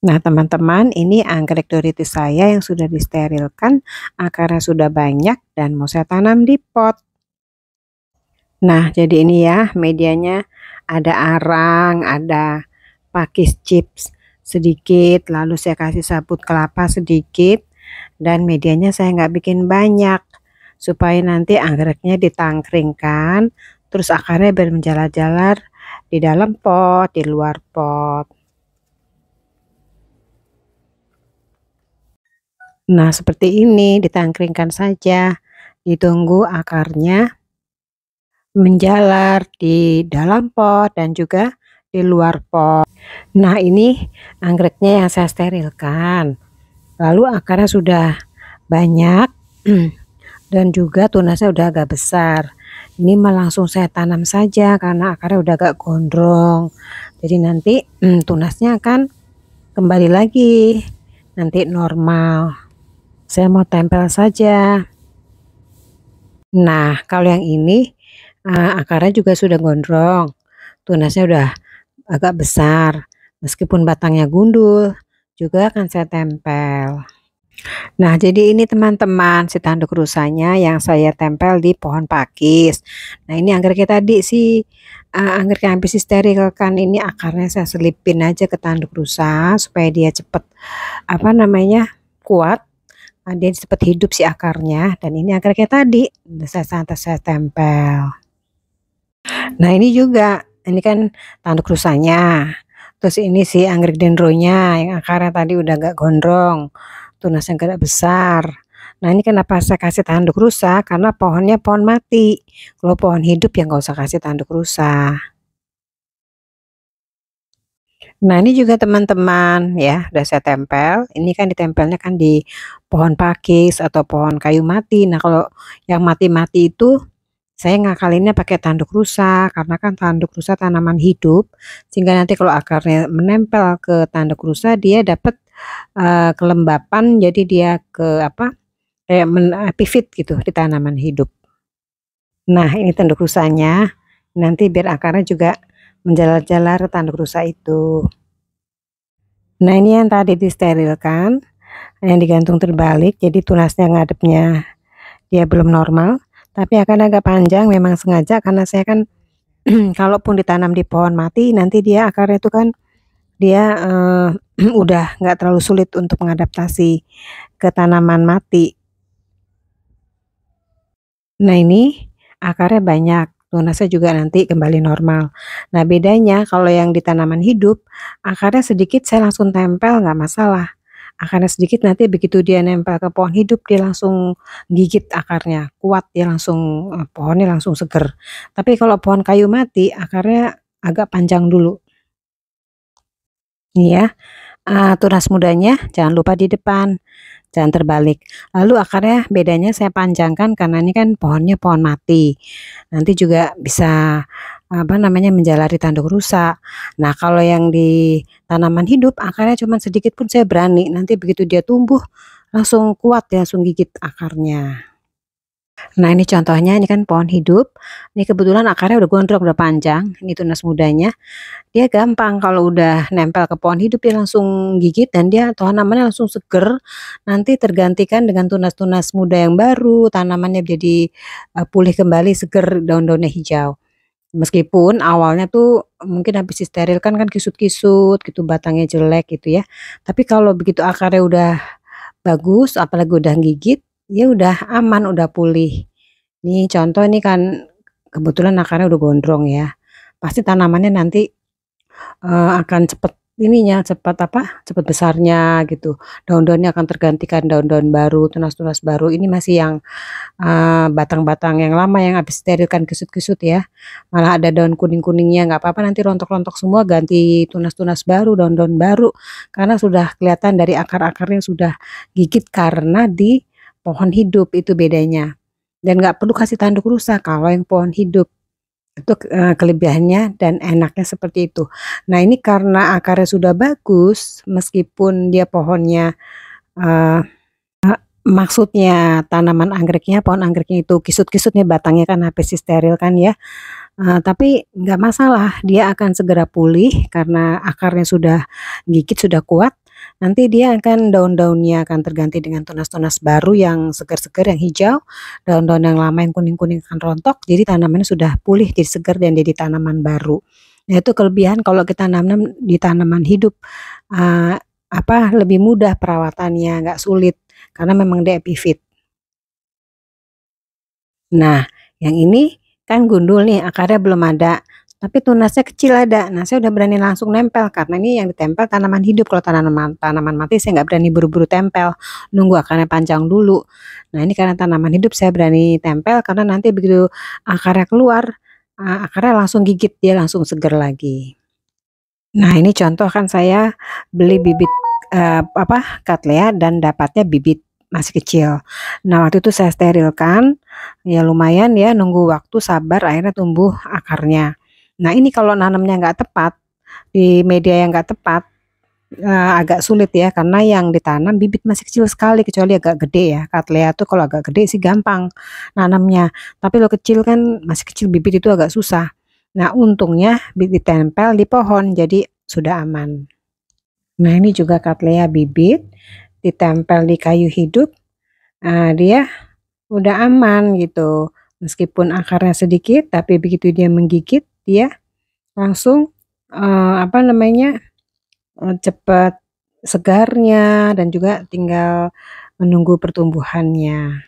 Nah, teman-teman, ini anggrek doritis saya yang sudah disterilkan, akarnya sudah banyak dan mau saya tanam di pot. Nah, jadi ini ya medianya, ada arang, ada pakis chips sedikit, lalu saya kasih sabut kelapa sedikit, dan medianya saya nggak bikin banyak, supaya nanti anggreknya ditangkringkan, terus akarnya bermenjalar-jalar di dalam pot, di luar pot. Nah, seperti ini ditangkringkan saja, ditunggu akarnya menjalar di dalam pot dan juga di luar pot. Nah, ini anggreknya yang saya sterilkan. Lalu akarnya sudah banyak dan juga tunasnya udah agak besar. Ini mah langsung saya tanam saja karena akarnya udah agak gondrong. Jadi nanti tunasnya akan kembali lagi nanti normal. Saya mau tempel saja. Nah, kalau yang ini akarnya juga sudah gondrong, tunasnya udah agak besar, meskipun batangnya gundul, juga akan saya tempel. Nah, jadi ini teman-teman si tanduk rusanya yang saya tempel di pohon pakis. Nah, ini anggreknya tadi sih, anggrek yang habis disterilkan ini akarnya saya selipin aja ke tanduk rusa supaya dia cepet kuat. Dia cepet hidup si akarnya, dan ini anggreknya tadi saya tempel. Nah, ini juga, ini kan tanduk rusanya. Terus ini si anggrek dendronya yang akarnya tadi udah agak gondrong, tunasnya agak besar. Nah, ini kenapa saya kasih tanduk rusa, karena pohonnya pohon mati. Kalau pohon hidup ya nggak usah kasih tanduk rusa. Nah, ini juga teman-teman ya, udah saya tempel. Ini kan ditempelnya kan di pohon pakis atau pohon kayu mati. Nah, kalau yang mati-mati itu saya ngakalinnya pakai tanduk rusa, karena kan tanduk rusa tanaman hidup, sehingga nanti kalau akarnya menempel ke tanduk rusa dia dapat kelembapan, jadi dia kayak pivot gitu di tanaman hidup. Nah, ini tanduk rusanya, nanti biar akarnya juga menjalar-jalar tanduk rusa itu. Nah, ini yang tadi disterilkan, yang digantung terbalik, jadi tunasnya ngadepnya dia belum normal, tapi akan agak panjang memang sengaja karena saya kan kalaupun ditanam di pohon mati nanti dia akarnya itu kan dia udah nggak terlalu sulit untuk mengadaptasi ke tanaman mati. Nah, ini akarnya banyak, tunasnya juga nanti kembali normal. Nah, bedanya kalau yang di tanaman hidup, akarnya sedikit saya langsung tempel nggak masalah. Akarnya sedikit nanti begitu dia nempel ke pohon hidup dia langsung gigit akarnya, kuat dia langsung pohonnya langsung seger. Tapi kalau pohon kayu mati akarnya agak panjang dulu. Ini ya, tunas mudanya jangan lupa di depan, jangan terbalik. Lalu akarnya bedanya saya panjangkan karena ini kan pohonnya pohon mati. Nanti juga bisa menjalari tanduk rusa. Nah, kalau yang di tanaman hidup akarnya cuma sedikit pun saya berani. Nanti begitu dia tumbuh langsung kuat ya, langsung gigit akarnya. Nah, ini contohnya, ini kan pohon hidup. Ini kebetulan akarnya udah gondrong, udah panjang. Ini tunas mudanya. Dia gampang kalau udah nempel ke pohon hidup dia langsung gigit dan dia tanamannya langsung seger. Nanti tergantikan dengan tunas-tunas muda yang baru, tanamannya jadi pulih kembali, seger, daun-daunnya hijau. Meskipun awalnya tuh mungkin habis disterilkan kan kisut-kisut gitu, batangnya jelek gitu ya. Tapi kalau begitu akarnya udah bagus, apalagi udah gigit, ya udah aman, udah pulih. Nih contoh ini kan kebetulan akarnya udah gondrong ya. Pasti tanamannya nanti akan cepet besarnya gitu. Daun-daunnya akan tergantikan daun-daun baru, tunas-tunas baru. Ini masih yang batang-batang yang lama yang habis sterilkan kisut-kisut ya. Malah ada daun kuning-kuningnya, nggak apa-apa nanti rontok-rontok semua ganti tunas-tunas baru, daun-daun baru. Karena sudah kelihatan dari akar-akarnya sudah gigit karena di pohon hidup, itu bedanya. Dan nggak perlu kasih tanduk rusa kalau yang pohon hidup. Itu kelebihannya dan enaknya seperti itu. Nah, ini karena akarnya sudah bagus, meskipun dia pohonnya maksudnya tanaman anggreknya, pohon anggreknya itu kisut-kisut nih batangnya kan habis steril kan ya, tapi nggak masalah dia akan segera pulih karena akarnya sudah gigit, sudah kuat. nanti dia akan daun-daunnya akan terganti dengan tunas-tunas baru yang segar-segar, yang hijau, daun-daun yang lama yang kuning-kuning akan rontok, jadi tanamannya sudah pulih, jadi segar dan jadi tanaman baru. Nah, itu kelebihan kalau kita nanam di tanaman hidup, lebih mudah perawatannya, nggak sulit, karena memang dia epifit. Nah, yang ini kan gundul nih, akarnya belum ada, tapi tunasnya kecil ada. Nah, saya udah berani langsung nempel karena ini yang ditempel tanaman hidup. Kalau tanaman tanaman mati saya nggak berani buru-buru tempel, nunggu akarnya panjang dulu. Nah, ini karena tanaman hidup saya berani tempel karena nanti begitu akarnya keluar, akarnya langsung gigit, dia langsung seger lagi. Nah, ini contoh kan saya beli bibit, Cattleya dan dapatnya bibit masih kecil. Nah, waktu itu saya sterilkan, ya lumayan ya nunggu waktu sabar akhirnya tumbuh akarnya. Nah, ini kalau nanamnya nggak tepat, di media yang nggak tepat, agak sulit ya karena yang ditanam bibit masih kecil sekali kecuali agak gede ya. Cattleya tuh kalau agak gede sih gampang nanamnya, tapi kalau kecil kan masih kecil bibit itu agak susah. Nah, untungnya ditempel di pohon jadi sudah aman. Nah, ini juga Cattleya bibit ditempel di kayu hidup, dia udah aman gitu. Meskipun akarnya sedikit tapi begitu dia menggigit dia langsung, cepat segarnya dan juga tinggal menunggu pertumbuhannya.